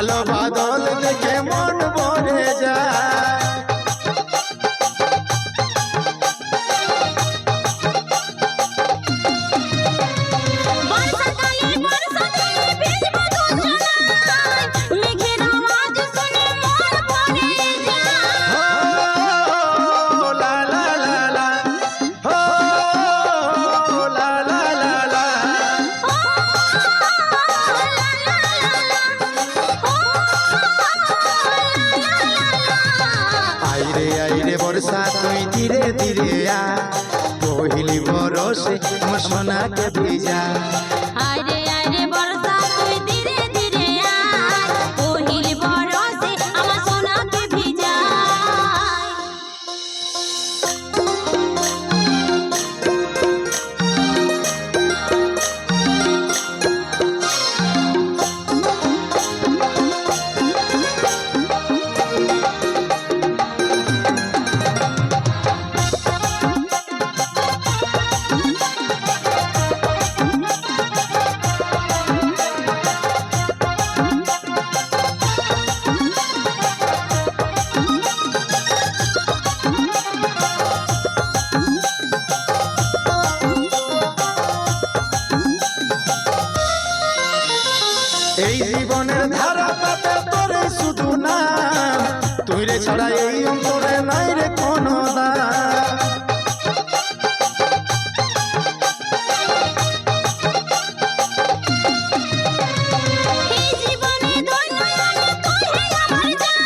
কালো বাদল দেখে মন ভরে যায়। আইরে বর্ষা তুই ধীরে ধীরে আ পহিলি বরসে মোর সোনাকে ভিজা। আইরে আইরে বর্ষা তুই ধীরে ধীরে আয় পহিলি বরসে আমার সোনাকে ভিজা। এই জীবনের ধারা পাতে তোরে শুধু না তুই রে ছাড়া এই অন্তরে নাই রে কোনো দাম। এই জীবনে ধন্য আমি তুই হে আমার জান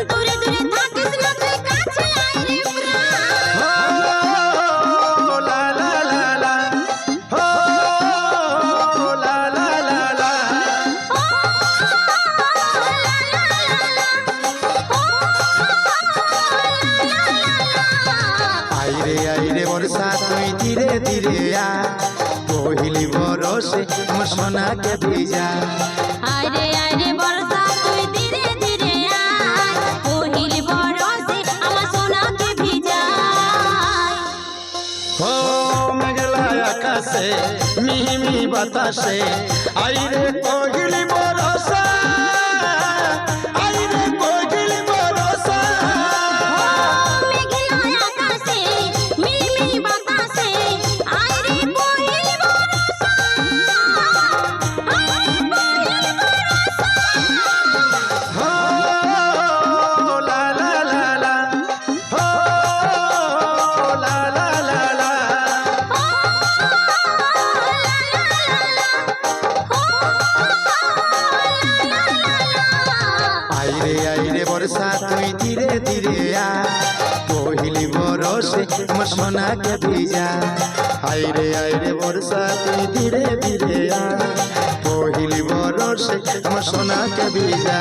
দূরে দূরে থাকিস না তুই কাছে আয় রে প্রাণ। ও লা লা লা লা ও লা লা লা লা আইরে আইরে বর্ষা তুই ধীরে ধীরে আ পহিলি বরসে মোর সোনাকে ভিজা। আইরে আইরে বর্ষা তুই ধীরে ধীরে আয় পহিলি বরসে আমার সোনাকে ভিজা। ও মেঘলা আকাশে মিহি মিহি বাতাসে আইরে পহিলি বরসা আইরে পহিলি বরসা। মেঘলা আকাশে মিহি মিহি বাতাসে আইরে পহিলি বরসা আইরে পহিলি বরসা। ও লা লা লা লা ও লা লা লা লা আইরে আইরে বর্ষা তুই ধীরে ধীরে আ পহিলি বরসে মোর সোনাকে ভিজা। আইরে আইরে বর্ষা তুই ধীরে ধীরে আ পহিলি বরসে মোর সোনাকে ভিজা।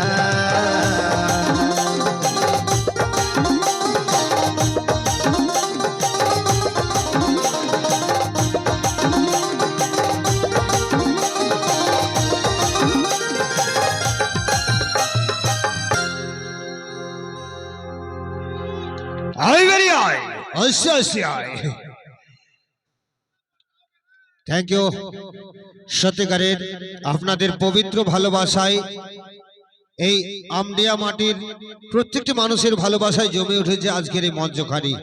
Thank you. সত্যিকারের আপনাদের পবিত্র ভালোবাসায় এই আমডিয়া মাটির প্রত্যেকটি মানুষের ভালোবাসায় জমে উঠেছে আজকের এই মঞ্চখানি।